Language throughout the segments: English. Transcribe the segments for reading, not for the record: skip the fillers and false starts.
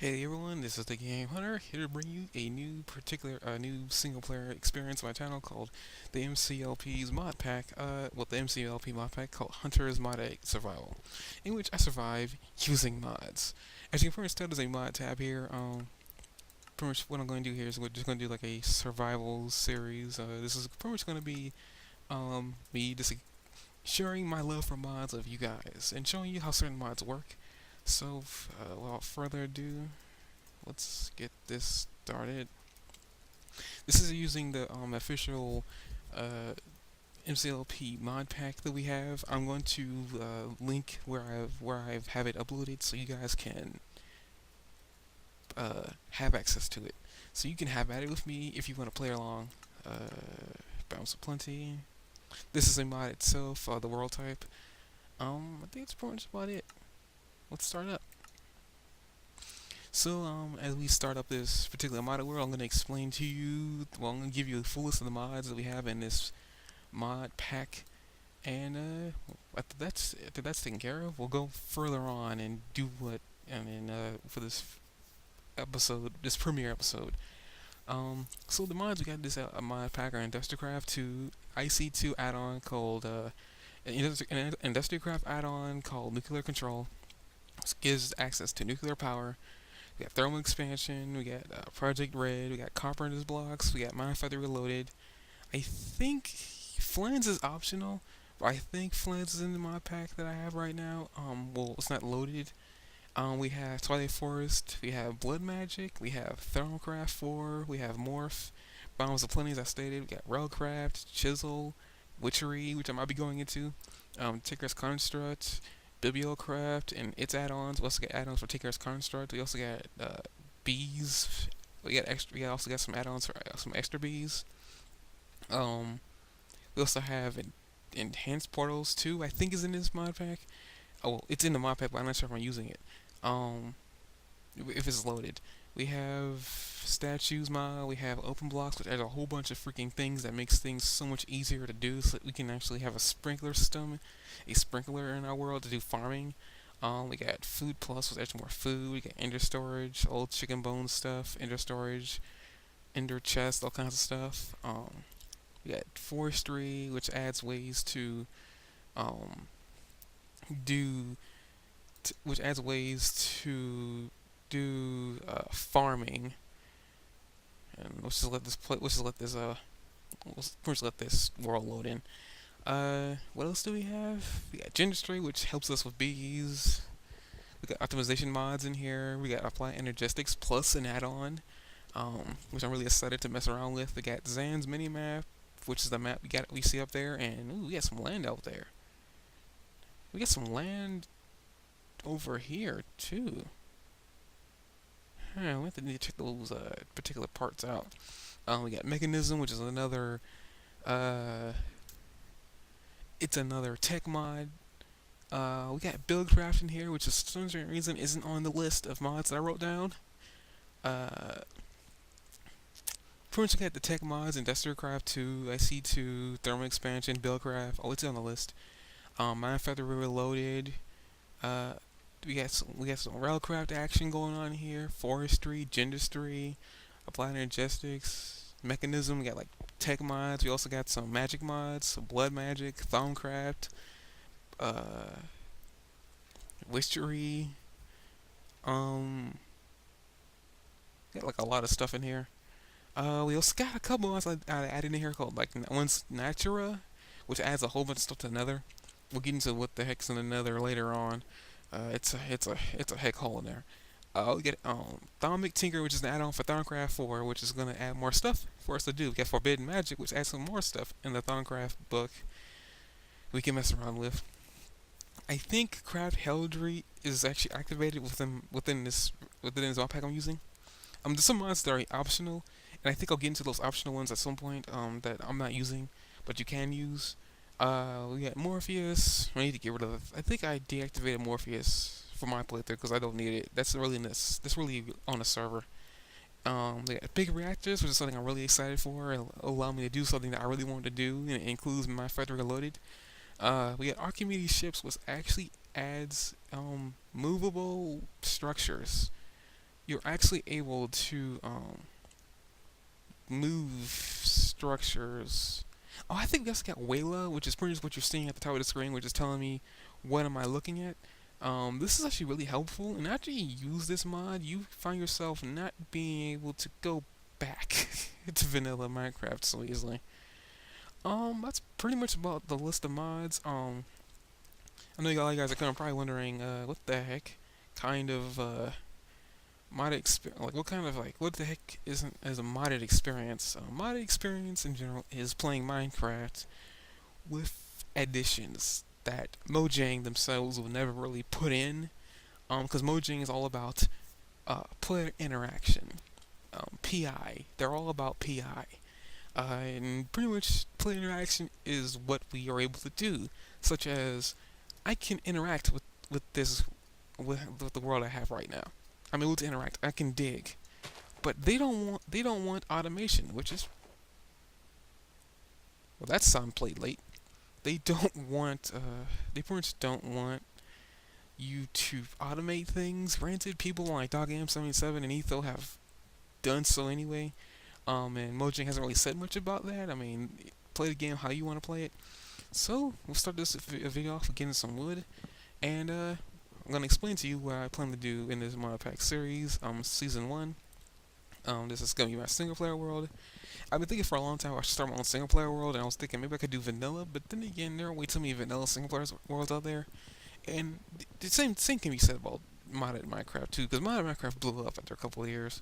Hey everyone, this is the Game Hunter here to bring you a new single player experience on my channel called the MCLP's Mod Pack. The MCLP Mod Pack called Hunter's Mod 8 Survival, in which I survive using mods. As you can first tell, there's a mod tab here. Pretty much what I'm going to do here is we're just going to do like a survival series. This is pretty much going to be me just sharing my love for mods of you guys and showing you how certain mods work. So, without further ado, let's get this started. This is using the official MCLP mod pack that we have. I'm going to link where I have it uploaded, so you guys can have access to it. So you can have at it with me if you want to play along. Biomes O Plenty. This is a mod itself, the world type. I think that's pretty much about it. Let's start up. So, as we start up this particular mod world, I'm going to explain to you, I'm going to give you a full list of the mods that we have in this mod pack, and after that's taken care of, we'll go further on and do what, for this episode, this premiere episode. So the mods we got this mod pack are Enderstorage to IC2 add-on called, Energistics add-on called Nuclear Control. Gives access to nuclear power. We got thermal expansion. We got Project Red. We got Carpenters Blocks. We got Minefactory Reloaded. I think Flans is optional, but I think Flans is in the mod pack that I have right now. Well, it's not loaded. We have Twilight Forest. We have Blood Magic. We have Thaumcraft 4. We have Morph. Biomes O Plenty, as I stated. We got Railcraft, Chisel, Witchery, which I might be going into. Tinker's Construct, Bibliocraft and its add-ons. We also got add-ons for Tinker's Construct. We also got bees. We also got some add-ons for some ExtraBees. We also have enhanced portals too. I think is in this mod pack. Oh, well, it's in the mod pack, but I'm not sure if I'm using it. If it's loaded. We have statues mod. We have open blocks, which adds a whole bunch of freaking things that makes things so much easier to do. So that we can actually have a sprinkler system, a sprinkler in our world to do farming. We got food plus, which adds more food. We got Enderstorage, old Chickenbones stuff, Enderstorage, Ender chest, all kinds of stuff. We got Forestry, which adds ways to do farming, and let's just let this world load in. What else do we have? We got Gendustry, which helps us with bees. We got optimization mods in here. We got apply Energistics plus an add-on, which I'm really excited to mess around with. We got Zans Minimap, which is the map we see up there, and ooh, we got some land out there. We got some land over here too. We have to need to check those particular parts out. We got Mekanism, which is another it's another tech mod. We got Buildcraft in here, which for some reason isn't on the list of mods that I wrote down. Pretty much got the tech mods, Enderstorage 2, IC2, Thermal Expansion, Buildcraft. Oh, it's on the list. Minefactory Reloaded. We got some Railcraft action going on here. Forestry, Gendustry, Applied Energistics, Mekanism. We got like tech mods. We also got some magic mods, some blood magic, Thaumcraft, Witchery. Got like a lot of stuff in here. We also got a couple mods I added in here called like one's Natura, which adds a whole bunch of stuff to another. We'll get into what the heck's in another later on. It's a heck hole in there. We get Thaumic Tinker, which is an add-on for Thaumcraft 4, which is gonna add more stuff for us to do. We got Forbidden Magic, which adds some more stuff in the Thaumcraft book we can mess around with. I think CraftHearldry is actually activated within this mod pack I'm using. There's some mods that are optional, and I think I'll get into those optional ones at some point that I'm not using, but you can use. We got Morpheous. I need to get rid of. I think I deactivated Morpheous for my playthrough because I don't need it. That's really on the server. We got big reactors, which is something I'm really excited for. It'll allow me to do something that I really want to do, and it includes Minefactory Reloaded. We got Archimedes Ships, which actually adds movable structures you're actually able to move structures. Oh, I think we also got Wayla, which is pretty much what you're seeing at the top of the screen, which is telling me what am I looking at. This is actually really helpful, and after you use this mod, you find yourself not being able to go back to vanilla Minecraft so easily. That's pretty much about the list of mods. I know y'all guys are kind of probably wondering, what the heck kind of modded experience, like what the heck isn't as a modded experience? Modded experience in general is playing Minecraft with additions that Mojang themselves will never really put in, because Mojang is all about player interaction, PI. They're all about PI, and pretty much player interaction is what we are able to do, such as I can interact with this with the world I have right now. I'm able to interact. I can dig, but they don't want automation, which is, well, that sound played late. They don't want they pretty much don't want you to automate things. Granted, people like DogAm77 and Etho have done so anyway. And Mojang hasn't really said much about that. I mean, play the game how you want to play it. So we'll start this video off with getting some wood, and I'm gonna explain to you what I plan to do in this Modpack series, season 1. This is gonna be my single player world. I've been thinking for a long time I should start my own single player world, and I was thinking maybe I could do vanilla, but then again, there are way too many vanilla single player worlds out there. And the same can be said about modded Minecraft too, because modded Minecraft blew up after a couple of years.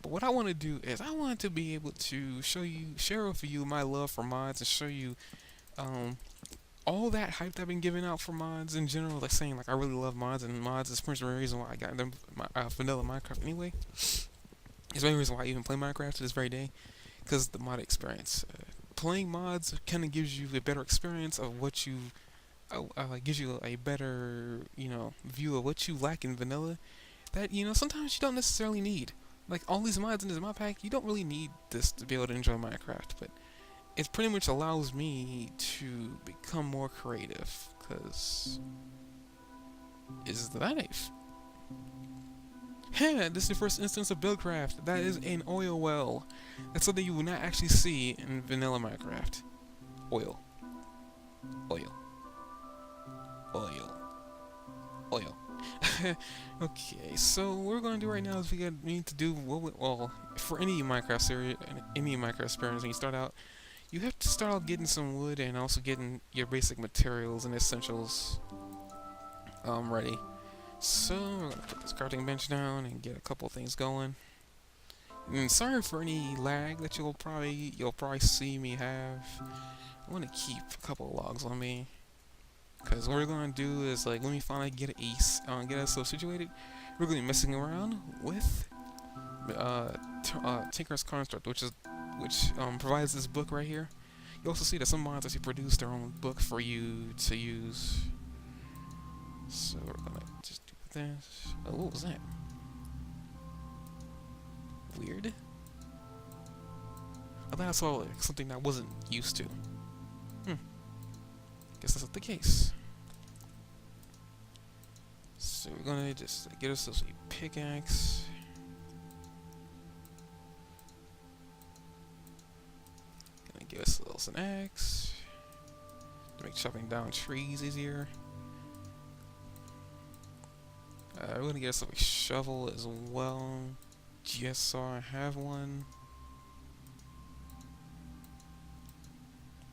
But what I want to do is I want to be able to share with you my love for mods, and show you all that hype that I've been giving out for mods in general, like saying like I really love mods, and mods is pretty much the reason why I got them vanilla Minecraft anyway. It's the main reason why I even play Minecraft to this very day, because the mod experience. Playing mods kind of gives you a better experience of what you, gives you a better, view of what you lack in vanilla, that, sometimes you don't necessarily need. Like, all these mods in this mod pack, you don't really need this to be able to enjoy Minecraft, but it pretty much allows me to become more creative, because is the knife. Hey, this is the first instance of Buildcraft. That is an oil well. That's something you will not actually see in vanilla Minecraft. Oil. Oil. Oil. Oil. Okay, so what we're going to do right now is we need to do, well, for any Minecraft series, any Minecraft experience, when you start out, you have to start out getting some wood and also getting your basic materials and essentials ready. So we're gonna put this crafting bench down and get a couple things going. And sorry for any lag that you'll probably see me have. I want to keep a couple of logs on me, because what we're gonna do is, like, when we finally get get ourselves situated, we're gonna be messing around with Tinker's Construct, which provides this book right here. You also see that some mods actually produce their own book for you to use. So we're gonna just do this. Oh, what was that? Weird. I thought I saw like something that I wasn't used to. Guess that's not the case. So we're gonna just get ourselves a pickaxe. Gonna give ourselves an axe to make chopping down trees easier. We're gonna get ourselves a shovel as well. Yes, so I have one.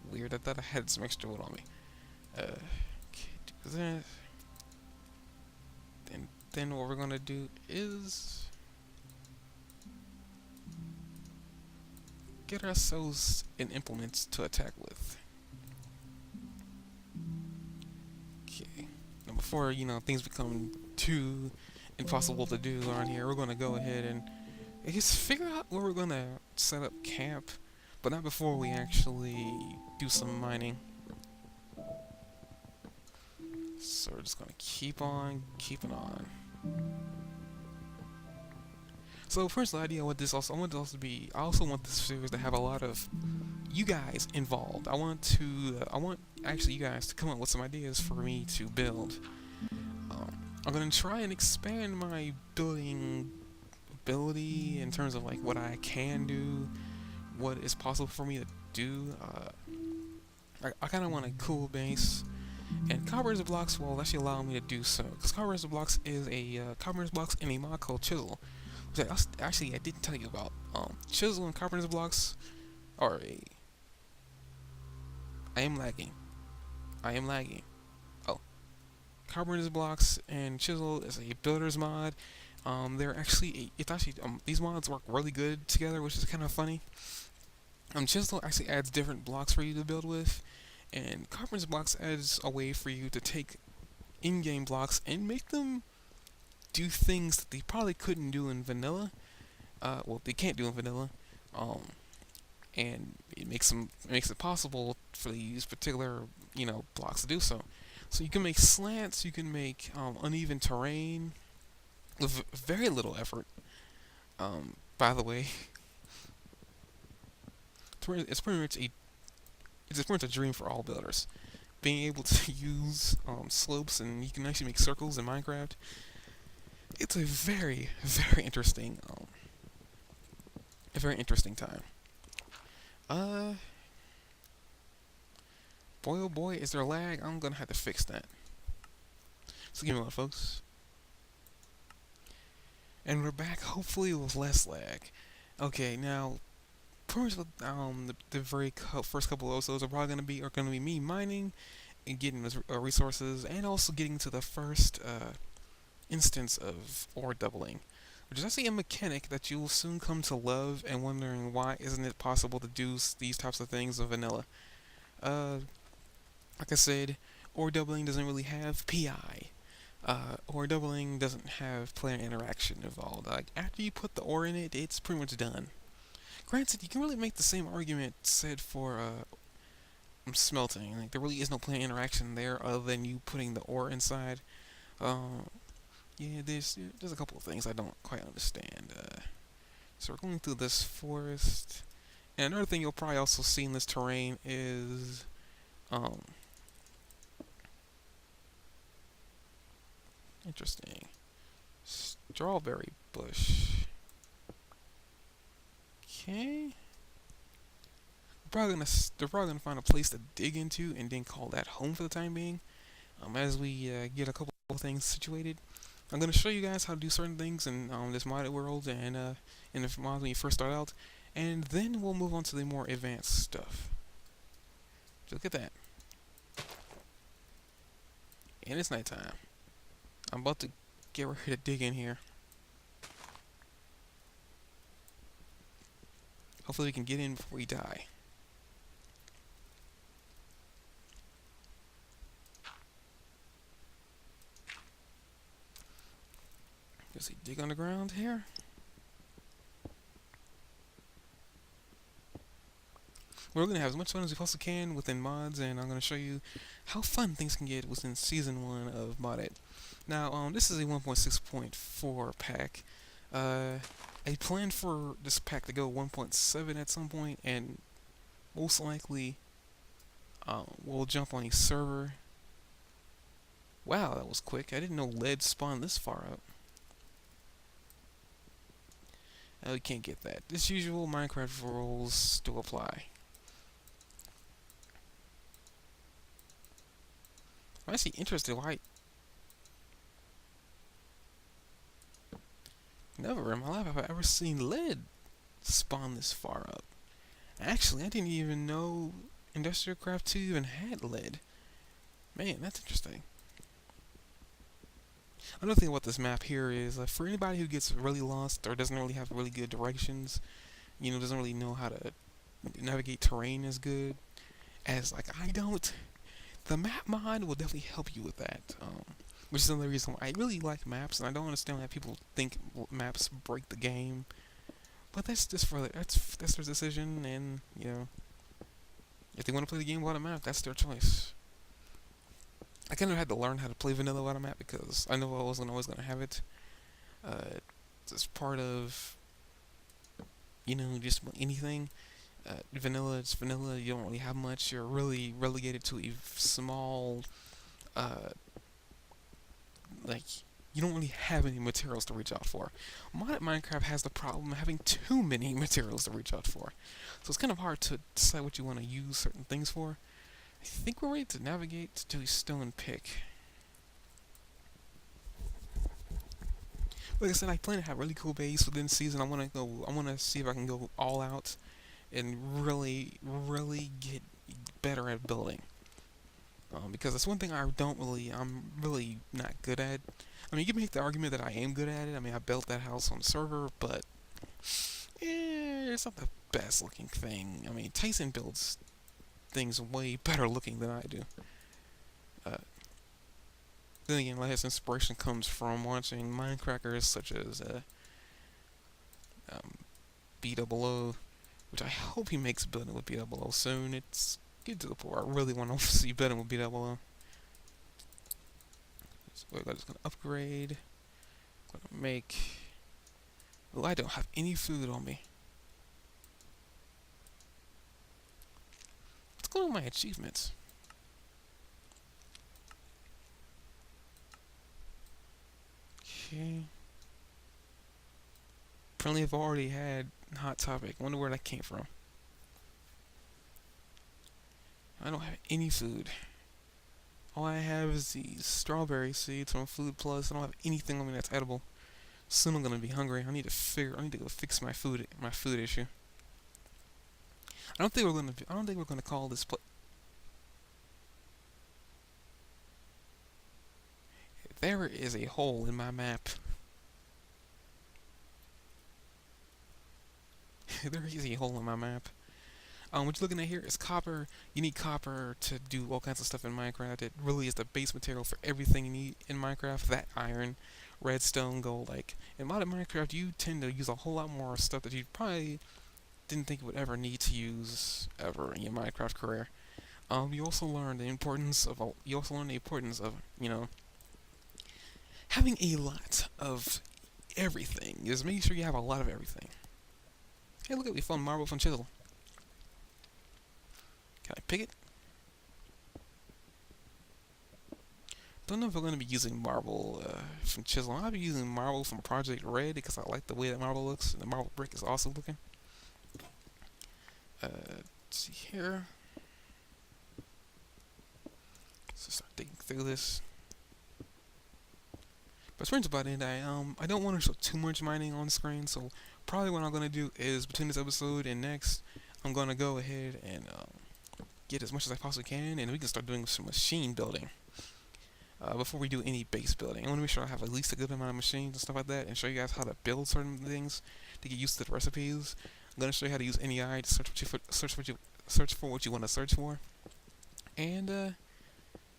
Weird, I thought I had some extra wood on me. Okay, do that. Then what we're gonna do is get ourselves an implement to attack with. Okay. Now before, things become too impossible to do around here, we're gonna go ahead and just figure out where we're gonna set up camp, but not before we actually do some mining. So we're just gonna keep on keeping on. So first, the idea with this I also want this series to have a lot of you guys involved. I want actually you guys to come up with some ideas for me to build. I'm gonna try and expand my building ability in terms of like what I can do, what is possible for me to do. I kind of want a cool base, and Carpenters Blocks will actually allow me to do so. Because Carpenters Blocks is a Carpenters Blocks in a mod called Chisel, which I didn't tell you about. Chisel and Carpenters Blocks are a. I am lagging. I am lagging. Oh, Carpenters Blocks and Chisel is a builder's mod. They're actually these mods work really good together, which is kind of funny. Chisel actually adds different blocks for you to build with, and Carpenter's Blocks adds a way for you to take in-game blocks and make them do things that they probably couldn't do in vanilla. Well, they can't do in vanilla, and it makes it possible for these particular blocks to do so. So you can make slants, you can make uneven terrain with very little effort. By the way, it's pretty much a dream for all builders. Being able to use slopes, and you can actually make circles in Minecraft. It's a very, very interesting time. Boy oh boy, is there lag? I'm gonna have to fix that. So give me a minute, folks. And we're back, hopefully with less lag. Okay, now, pretty much the very first couple of episodes are probably gonna be me mining and getting resources, and also getting to the first instance of ore doubling, which is actually a mechanic that you will soon come to love, and wondering why isn't it possible to do these types of things with vanilla. Like I said, ore doubling doesn't really have PI. Ore doubling doesn't have player interaction involved. Like, after you put the ore in it, it's pretty much done. Granted, you can really make the same argument said for smelting. Like, there really is no player interaction there other than you putting the ore inside. Yeah, there's a couple of things I don't quite understand. So we're going through this forest, and another thing you'll probably also see in this terrain is interesting, strawberry bush. Okay, they're probably gonna find a place to dig into, and then call that home for the time being. As we get a couple of things situated, I'm gonna show you guys how to do certain things in this modded world, and in the mod when you first start out, and then we'll move on to the more advanced stuff. So look at that, and it's nighttime. I'm about to get ready to dig in here. Hopefully we can get in before we die. Does he dig underground here? We're going to have as much fun as we possibly can within mods, and I'm going to show you how fun things can get within Season 1 of Modded. Now, this is a 1.6.4 pack. I plan for this pack to go 1.7 at some point, and most likely we'll jump on a server. Wow, that was quick. I didn't know lead spawned this far up. We can't get that. As usual, Minecraft rules still apply. I'm actually interested why. Never in my life have I ever seen lead spawn this far up. Actually, I didn't even know Industrialcraft 2 even had lead. Man, that's interesting. Another thing about this map here is, for anybody who gets really lost or doesn't really have really good directions, doesn't really know how to navigate terrain as good as like I don't, the map mod will definitely help you with that. Which is another reason why I really like maps, and I don't understand why people think maps break the game. But that's just that's their decision, and if they want to play the game without a map, that's their choice. I kind of had to learn how to play vanilla without a map because I know I wasn't always going to have it. It's part of, just anything. Vanilla, it's vanilla. You don't really have much. You're really relegated to a small, you don't really have any materials to reach out for. Modded Minecraft has the problem of having too many materials to reach out for. So it's kind of hard to decide what you want to use certain things for. I think we're ready to navigate to a stone pick. Like I said, I plan to have a really cool base within season. I want to see if I can go all out and really get better at building. Because that's one thing I'm really not good at. I mean, you can make the argument that I am good at it. I mean, I built that house on the server, but it's not the best looking thing. I mean, Tyson builds things way better looking than I do. Then again, last inspiration comes from watching Minecrackers such as BOO, which I hope he makes building with BOO soon. It's getting to the point where I really want to see building with BOO. So we're just gonna upgrade. Gonna make. Well, I don't have any food on me. Let's go to my achievements. Okay. Apparently, I've already had Hot Topic. Wonder where that came from. I don't have any food. All I have is these strawberry seeds from Food Plus. I don't have anything on me that's edible. Soon I'm gonna be hungry. I need to go fix my food issue. I don't think we're gonna call this place. There is a hole in my map. There is a hole in my map. What you're looking at here is copper. You need copper to do all kinds of stuff in Minecraft. It really is the base material for everything you need in Minecraft. That iron, redstone, gold. Like in modded Minecraft, you tend to use a whole lot more stuff that you probably didn't think you would ever need to use ever in your Minecraft career. You also learn the importance of having a lot of everything. Just making sure you have a lot of everything. Hey, look at we found marble from Chisel. Can I pick it? Don't know if we're going to be using marble from Chisel. I'll be using marble from Project Red because I like the way that marble looks. And the marble brick is awesome looking. Let's see here. Let's start digging through this. But as about it, I don't want to show too much mining on the screen, so probably what I'm going to do is between this episode and next, I'm going to go ahead and get as much as I possibly can, and we can start doing some machine building before we do any base building. I want to make sure I have at least a good amount of machines and stuff like that, and show you guys how to build certain things to get used to the recipes. I'm going to show you how to use NEI to search for what you want to search for, and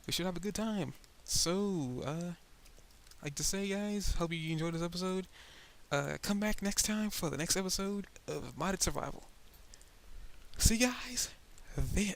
we should have a good time. So, like to say, guys, hope you enjoyed this episode. Come back next time for the next episode of Modded Survival. See you guys then.